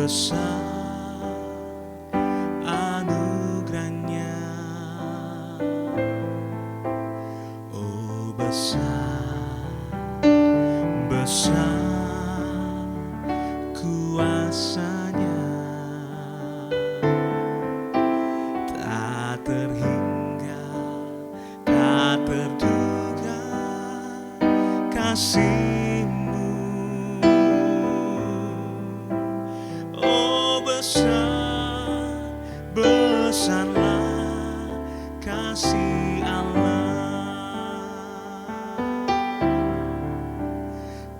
besar anugerahnya, oh besar, besar kuasanya, tak terhingga, tak terduga kasih-Mu, oh besar, besarlah kasih Allah,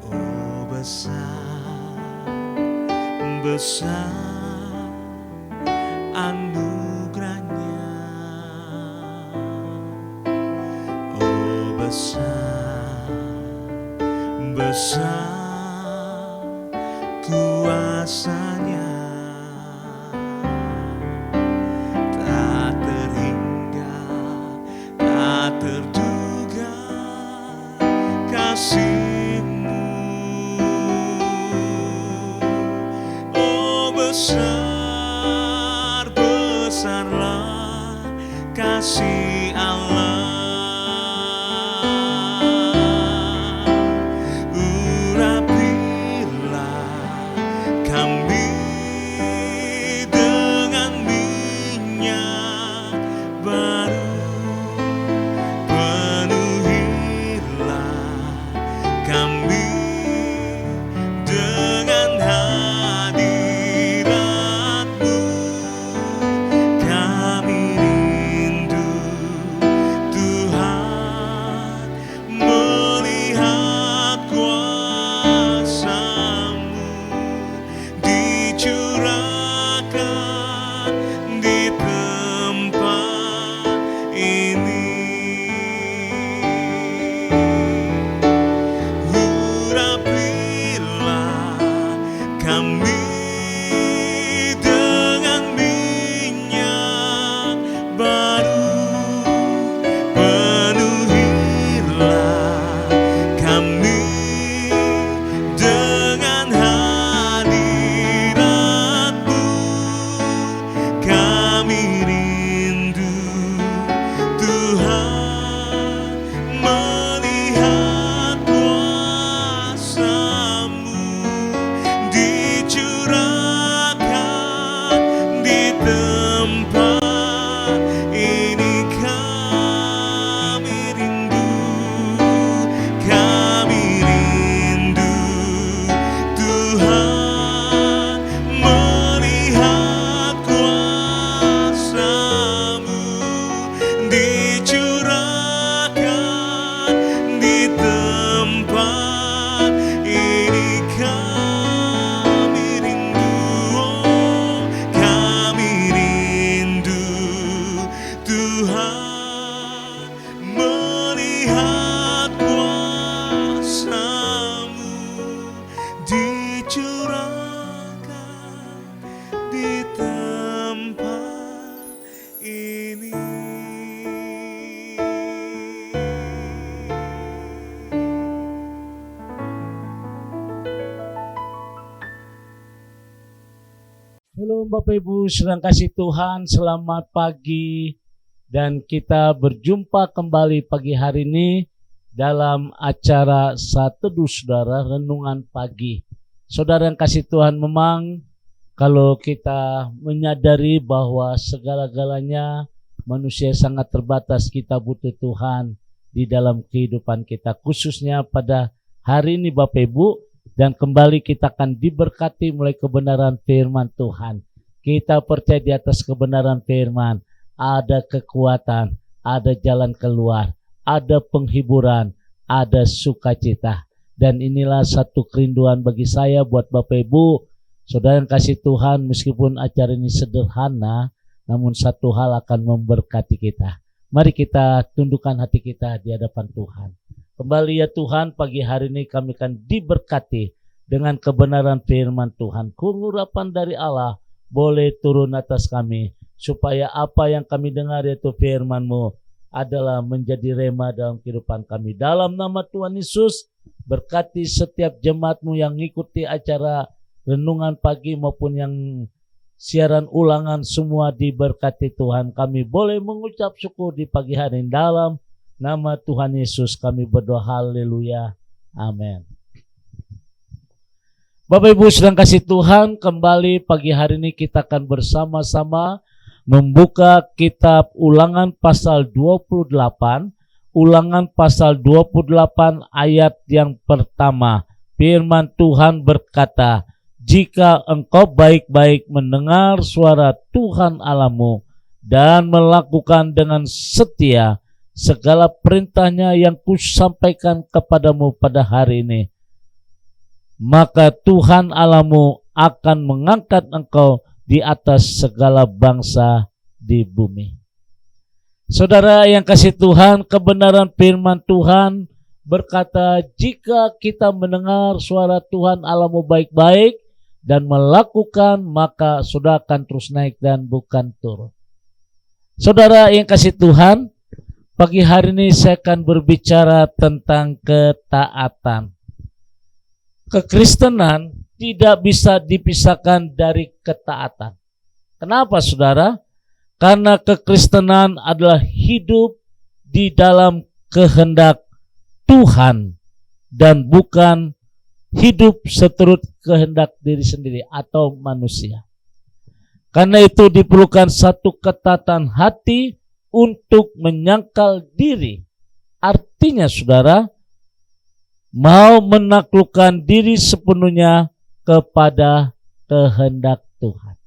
oh besar, besar anugerahnya, oh besar, besar kuasanya, tak terhingga, tak terduga kasih-Mu, oh besar, besarlah kasih Allah. Urapilah kami dengan minyak baru, penuhilah kami dengan hadirat-Mu. Kami rindu Tuhan melihat kuasa-Mu dicurahkan di tempat ini. Urapilah kami dengan minyak baru, penuhilah kami dengan hadirat-Mu. Kami rindu Tuhan melihat kuasa-Mu dicurahkan di tempat ini. Kami rindu Tuhan melihat kuasa-Mu dicurahkan di tempat ini. Kami rindu, oh, kami rindu Tuhan melihat kuasa-Mu dicurahkan di tempat ini. Halo Bapak Ibu, sedang kasih Tuhan, selamat pagi. Dan kita berjumpa kembali pagi hari ini dalam acara Satu Teduh Saudara Renungan Pagi. Saudara yang kasih Tuhan, memang kalau kita menyadari bahwa segala-galanya manusia sangat terbatas, kita butuh Tuhan di dalam kehidupan kita, khususnya pada hari ini Bapak Ibu. Dan kembali kita akan diberkati mulai kebenaran firman Tuhan. Kita percaya di atas kebenaran firman ada kekuatan, ada jalan keluar, ada penghiburan, ada sukacita. Dan inilah satu kerinduan bagi saya buat Bapak Ibu, saudara yang kasih Tuhan, meskipun acara ini sederhana, namun satu hal akan memberkati kita. Mari kita tundukkan hati kita di hadapan Tuhan. Kembali ya Tuhan, pagi hari ini kami akan diberkati dengan kebenaran firman Tuhan. Pengurapan dari Allah boleh turun atas kami, supaya apa yang kami dengar yaitu firman-Mu adalah menjadi rema dalam kehidupan kami. Dalam nama Tuhan Yesus, berkati setiap jemaat-Mu yang mengikuti acara renungan pagi maupun yang siaran ulangan semua diberkati Tuhan. Kami boleh mengucap syukur di pagi hari ini. Dalam nama Tuhan Yesus kami berdoa, haleluya, amin. Bapak Ibu sedang kasih Tuhan, kembali pagi hari ini kita akan bersama-sama membuka kitab Ulangan pasal 28. Ulangan pasal 28 ayat yang pertama. Firman Tuhan berkata, jika engkau baik-baik mendengar suara Tuhan Allahmu dan melakukan dengan setia segala perintahnya yang kusampaikan kepadamu pada hari ini, maka Tuhan Allahmu akan mengangkat engkau di atas segala bangsa di bumi. Saudara yang kasih Tuhan, kebenaran firman Tuhan berkata, jika kita mendengar suara Tuhan Allahmu baik-baik dan melakukan, maka saudara akan terus naik dan bukan turun. Saudara yang kasih Tuhan, pagi hari ini saya akan berbicara tentang ketaatan. Kekristenan tidak bisa dipisahkan dari ketaatan. Kenapa saudara? Karena kekristenan adalah hidup di dalam kehendak Tuhan dan bukan hidup seturut kehendak diri sendiri atau manusia. Karena itu diperlukan satu ketaatan hati untuk menyangkal diri. Artinya saudara, mau menaklukkan diri sepenuhnya kepada kehendak Tuhan.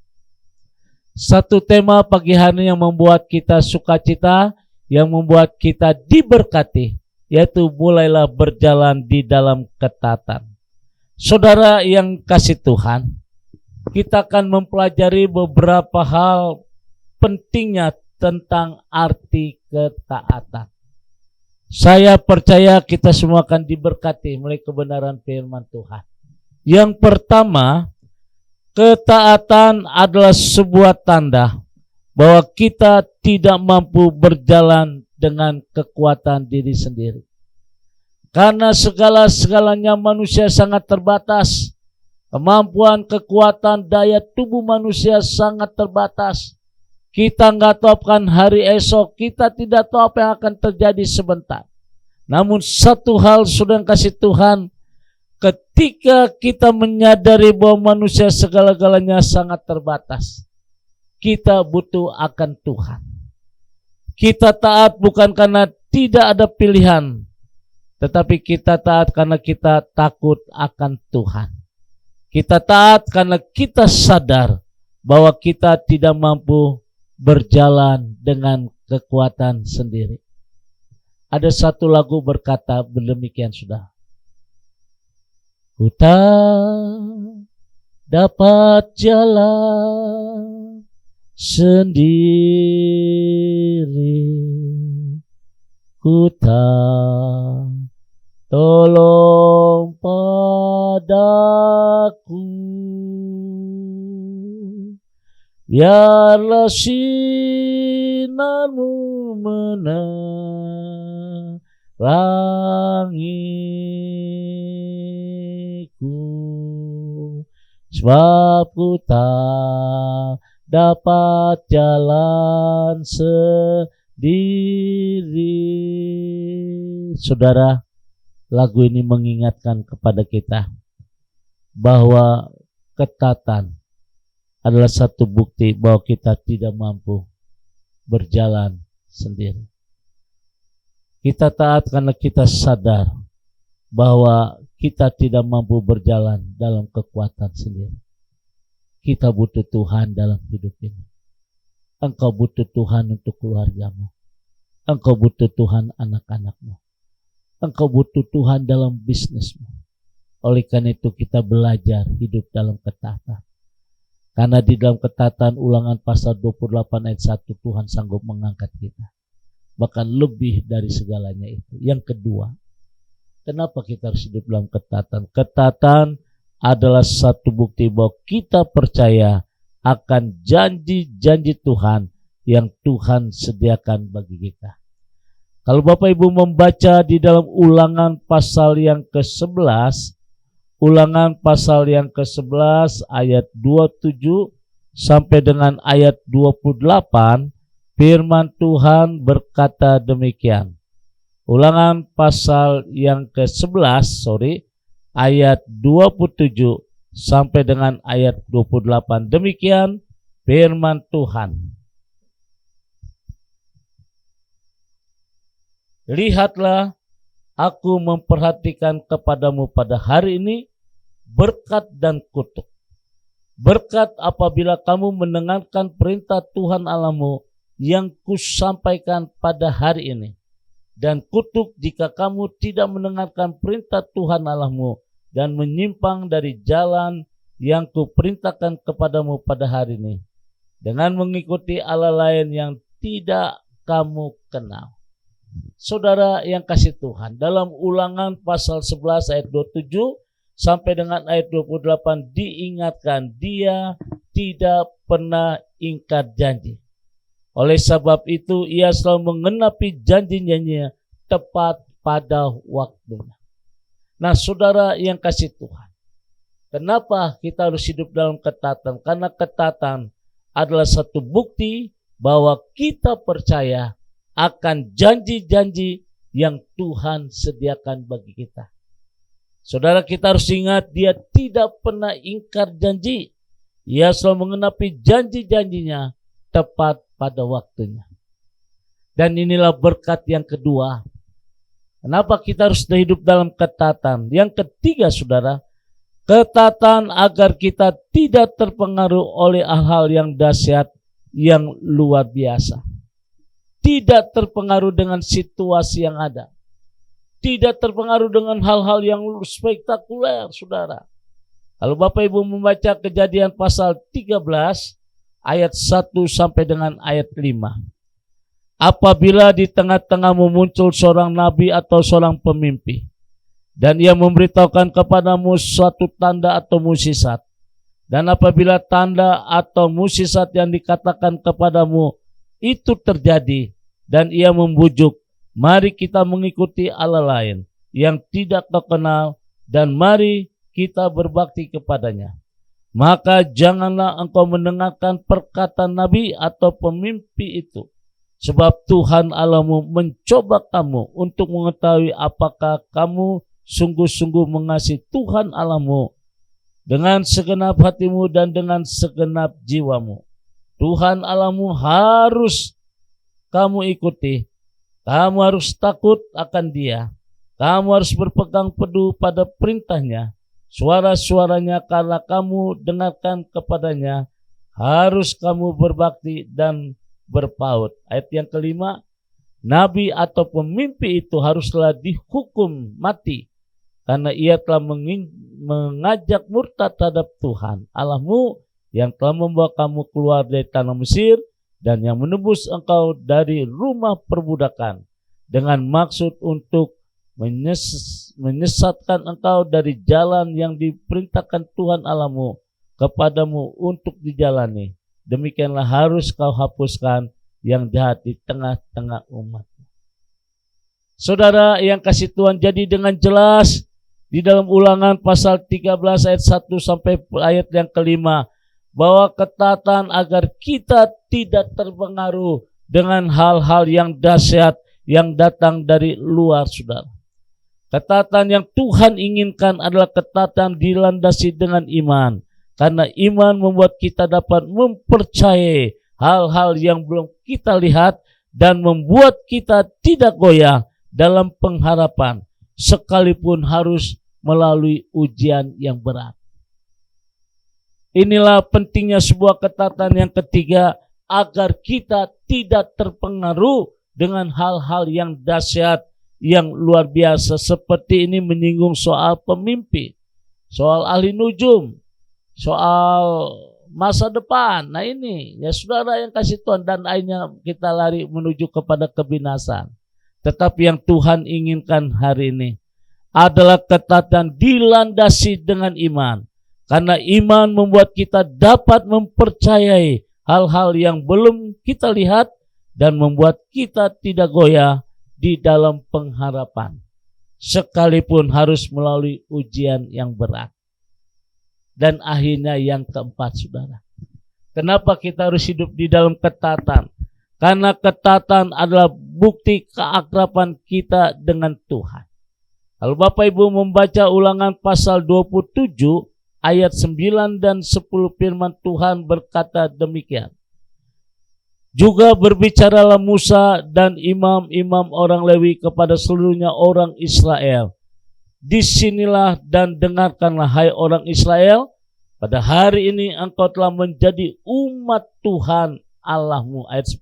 Satu tema pagi hari yang membuat kita sukacita, yang membuat kita diberkati, yaitu mulailah berjalan di dalam ketaatan. Saudara yang kasih Tuhan, kita akan mempelajari beberapa hal pentingnya tentang arti ketaatan. Saya percaya kita semua akan diberkati melalui kebenaran firman Tuhan. Yang pertama, ketaatan adalah sebuah tanda bahwa kita tidak mampu berjalan dengan kekuatan diri sendiri. Karena segala-segalanya manusia sangat terbatas. Kemampuan, kekuatan, daya tubuh manusia sangat terbatas. Kita nggak tahu akan hari esok, kita tidak tahu apa yang akan terjadi sebentar. Namun satu hal sudah kasih Tuhan, ketika kita menyadari bahwa manusia segala-galanya sangat terbatas, kita butuh akan Tuhan. Kita taat bukan karena tidak ada pilihan, tetapi kita taat karena kita takut akan Tuhan. Kita taat karena kita sadar bahwa kita tidak mampu berjalan dengan kekuatan sendiri. Ada satu lagu berkata demikian sudah. Ku tak dapat jalan sendiri, ku tak tolong padaku, biarlah sinarmu menerangiku, sebab ku tak dapat jalan sendiri. Saudara, lagu ini mengingatkan kepada kita bahwa ketaatan adalah satu bukti bahwa kita tidak mampu berjalan sendiri. Kita taat karena kita sadar bahwa kita tidak mampu berjalan dalam kekuatan sendiri. Kita butuh Tuhan dalam hidup ini. Engkau butuh Tuhan untuk keluargamu. Engkau butuh Tuhan anak-anakmu. Engkau butuh Tuhan dalam bisnismu. Oleh karena itu kita belajar hidup dalam ketaatan. Karena di dalam ketaatan Ulangan pasal 28 ayat 1 Tuhan sanggup mengangkat kita. Bahkan lebih dari segalanya itu. Yang kedua, kenapa kita harus hidup dalam ketaatan? Ketaatan adalah satu bukti bahwa kita percaya akan janji-janji Tuhan yang Tuhan sediakan bagi kita. Kalau Bapak Ibu membaca di dalam Ulangan pasal yang ke-11, Ulangan pasal yang ke-11 ayat 27 sampai dengan ayat 28, firman Tuhan berkata demikian. Ulangan pasal yang ke-11, ayat 27 sampai dengan ayat 28. Demikian firman Tuhan. Lihatlah, aku memperhatikan kepadamu pada hari ini berkat dan kutuk. Berkat apabila kamu mendengarkan perintah Tuhan Allahmu yang kusampaikan pada hari ini. Dan kutuk jika kamu tidak mendengarkan perintah Tuhan Allahmu dan menyimpang dari jalan yang kuperintahkan kepadamu pada hari ini, dengan mengikuti Allah lain yang tidak kamu kenal. Saudara yang kasih Tuhan, dalam Ulangan pasal 11 ayat 27 sampai dengan ayat 28 diingatkan dia tidak pernah ingkar janji. Oleh sebab itu ia selalu menggenapi janji-janjinya tepat pada waktunya. Nah, saudara yang kasih Tuhan, kenapa kita harus hidup dalam ketaatan? Karena ketaatan adalah satu bukti bahwa kita percaya akan janji-janji yang Tuhan sediakan bagi kita. Saudara, kita harus ingat dia tidak pernah ingkar janji. Ia selalu menggenapi janji-janjinya tepat pada waktunya. Dan inilah berkat yang kedua. Kenapa kita harus hidup dalam ketaatan? Yang ketiga, saudara, ketaatan agar kita tidak terpengaruh oleh hal-hal yang dahsyat, yang luar biasa. Tidak terpengaruh dengan situasi yang ada. Tidak terpengaruh dengan hal-hal yang spektakuler, saudara. Kalau Bapak Ibu membaca Kejadian pasal 13 ayat 1 sampai dengan ayat 5. Apabila di tengah-tengahmu muncul seorang nabi atau seorang pemimpi, dan ia memberitahukan kepadamu suatu tanda atau mukjizat, dan apabila tanda atau mukjizat yang dikatakan kepadamu itu terjadi, dan ia membujuk, mari kita mengikuti Allah lain yang tidak kau kenal, dan mari kita berbakti kepadanya. Maka janganlah engkau mendengarkan perkataan nabi atau pemimpi itu, sebab Tuhan Allahmu mencoba kamu untuk mengetahui apakah kamu sungguh-sungguh mengasihi Tuhan Allahmu dengan segenap hatimu dan dengan segenap jiwamu. Tuhan Allahmu harus kamu ikuti. Kamu harus takut akan dia. Kamu harus berpegang teguh pada perintahnya. Suara-suaranya karena kamu dengarkan kepadanya. Harus kamu berbakti dan berpaut. Ayat yang kelima, nabi atau pemimpi itu haruslah dihukum mati, karena ia telah mengajak murtad terhadap Tuhan Allahmu yang telah membawa kamu keluar dari tanah Mesir dan yang menebus engkau dari rumah perbudakan, dengan maksud untuk menyesatkan engkau dari jalan yang diperintahkan Tuhan Allahmu kepadamu untuk dijalani. Demikianlah harus kau hapuskan yang jahat di tengah-tengah umat. Saudara yang kasih Tuhan, jadi dengan jelas di dalam Ulangan pasal 13 ayat 1 sampai ayat yang kelima, bahwa ketaatan agar kita tidak terpengaruh dengan hal-hal yang dahsyat yang datang dari luar, saudara. Ketaatan yang Tuhan inginkan adalah ketaatan dilandasi dengan iman. Karena iman membuat kita dapat mempercayai hal-hal yang belum kita lihat dan membuat kita tidak goyah dalam pengharapan sekalipun harus melalui ujian yang berat. Inilah pentingnya sebuah ketaatan yang ketiga, agar kita tidak terpengaruh dengan hal-hal yang dahsyat, yang luar biasa, seperti ini menyinggung soal pemimpi, soal ahli nujum, soal masa depan. Nah ini ya saudara yang kasih Tuhan, dan akhirnya kita lari menuju kepada kebinasan. Tetapi yang Tuhan inginkan hari ini adalah ketaatan dilandasi dengan iman. Karena iman membuat kita dapat mempercayai hal-hal yang belum kita lihat dan membuat kita tidak goyah di dalam pengharapan. sekalipun harus melalui ujian yang berat. Dan akhirnya yang keempat, saudara. Kenapa kita harus hidup di dalam ketatan? Karena ketatan adalah bukti keakraban kita dengan Tuhan. Kalau Bapak Ibu membaca Ulangan pasal 27 ayat 9 dan 10, firman Tuhan berkata demikian. Juga berbicaralah Musa dan imam-imam orang Lewi kepada seluruhnya orang Israel. Disinilah dan dengarkanlah hai orang Israel, pada hari ini engkau telah menjadi umat Tuhan Allahmu. Ayat 10,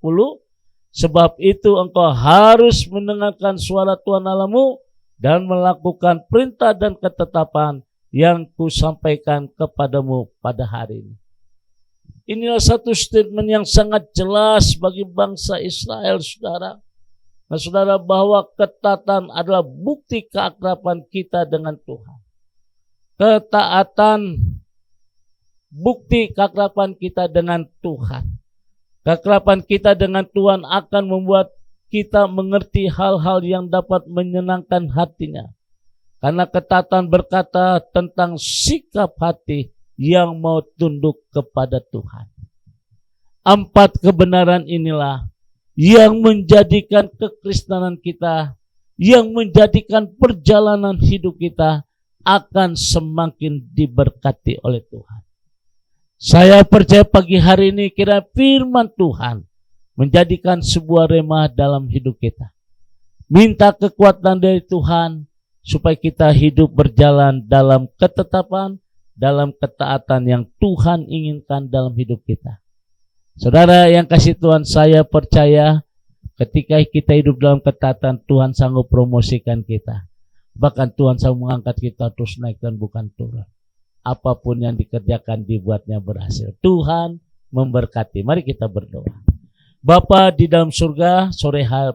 sebab itu engkau harus mendengarkan suara Tuhan Allahmu dan melakukan perintah dan ketetapan yang kusampaikan kepadamu pada hari ini. Inilah satu statement yang sangat jelas bagi bangsa Israel, saudara. Nah, saudara, bahwa ketatan adalah bukti keakraban kita dengan Tuhan. Ketaatan bukti keakraban kita dengan Tuhan. Keakraban kita dengan Tuhan akan membuat kita mengerti hal-hal yang dapat menyenangkan hatinya. Karena ketatan berkata tentang sikap hati yang mau tunduk kepada Tuhan. 4 kebenaran inilah yang menjadikan kekristenan kita, yang menjadikan perjalanan hidup kita akan semakin diberkati oleh Tuhan. Saya percaya pagi hari ini kira firman Tuhan menjadikan sebuah rema dalam hidup kita. Minta kekuatan dari Tuhan supaya kita hidup berjalan dalam ketetapan, dalam ketaatan yang Tuhan inginkan dalam hidup kita. Saudara yang kasih Tuhan, saya percaya ketika kita hidup dalam ketaatan, Tuhan sanggup promosikan kita. Bahkan Tuhan sanggup mengangkat kita terus naik dan bukan turun. Apapun yang dikerjakan dibuatnya berhasil. Tuhan memberkati. Mari kita berdoa. Bapa di dalam surga,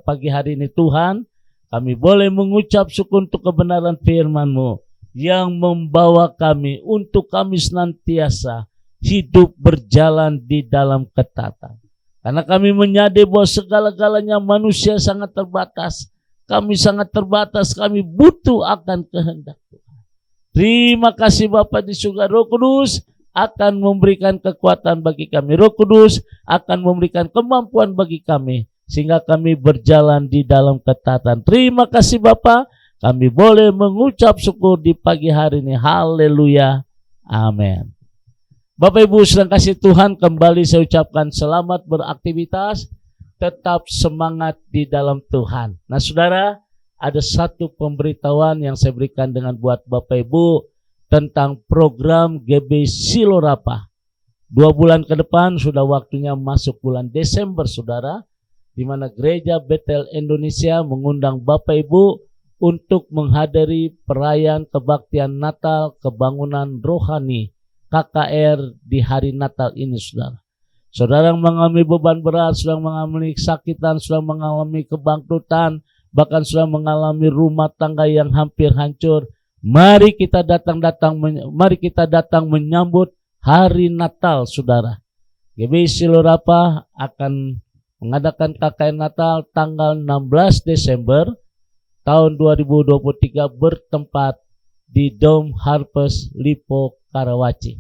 pagi hari ini Tuhan, kami boleh mengucap syukur untuk kebenaran firman-Mu yang membawa kami untuk kami senantiasa hidup berjalan di dalam ketatan. Karena kami menyadari bahwa segala-galanya manusia sangat terbatas. Kami sangat terbatas, kami butuh akan kehendak Tuhan. Terima kasih Bapa di surga. Roh Kudus akan memberikan kekuatan bagi kami. Roh Kudus akan memberikan kemampuan bagi kami sehingga kami berjalan di dalam ketatan. Terima kasih Bapa. Kami boleh mengucap syukur di pagi hari ini. Haleluya. Amin. Bapak Ibu sedang kasih Tuhan, kembali saya ucapkan selamat beraktivitas. Tetap semangat di dalam Tuhan. Nah saudara, ada satu pemberitahuan yang saya berikan dengan buat Bapak Ibu tentang program GB Silorapa. 2 bulan ke depan sudah waktunya masuk bulan Desember saudara, di mana Gereja Betel Indonesia mengundang Bapak Ibu untuk menghadiri perayaan kebaktian Natal Kebangunan Rohani KKR di hari Natal ini saudara. Saudara yang mengalami beban berat, sedang mengalami kesakitan, sedang mengalami kebangkrutan, bahkan sudah mengalami rumah tangga yang hampir hancur. Mari kita datang menyambut hari Natal saudara. GB Silorapa akan mengadakan KKR Natal tanggal 16 Desember tahun 2023 bertempat di Dome Harvest Lipo Karawaci.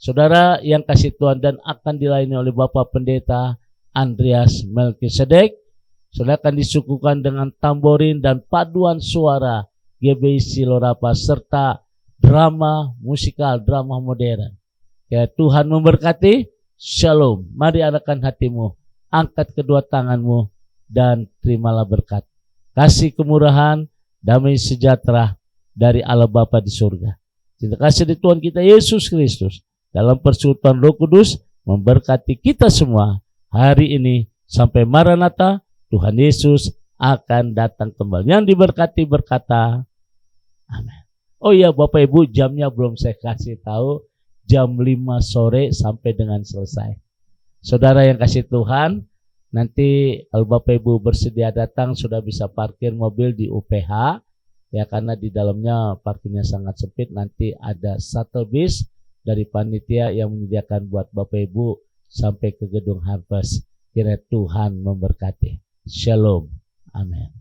Saudara yang kasih Tuhan, dan akan dilayani oleh Bapak Pendeta Andreas Melkisedek. Saudara akan disuguhkan dengan tamborin dan paduan suara GB Silorapa serta drama musikal, drama modern. Ya, Tuhan memberkati. Shalom. Mari arahkan hatimu, angkat kedua tanganmu dan terimalah berkat. Kasih kemurahan, damai sejahtera dari Allah Bapa di surga. Terima kasih di Tuhan kita Yesus Kristus dalam persekutuan Roh Kudus memberkati kita semua hari ini sampai Maranatha. Tuhan Yesus akan datang kembali. Yang diberkati berkata amin. Oh iya Bapak Ibu, jamnya belum saya kasih tahu. Jam 5 sore sampai dengan selesai. Saudara yang kasih Tuhan, nanti kalau Bapak Ibu bersedia datang sudah bisa parkir mobil di UPH. Ya, karena di dalamnya parkirnya sangat sempit. Nanti ada shuttle bus dari panitia yang menyediakan buat Bapak Ibu sampai ke gedung Harvest. Kiranya Tuhan memberkati. Shalom. Amin.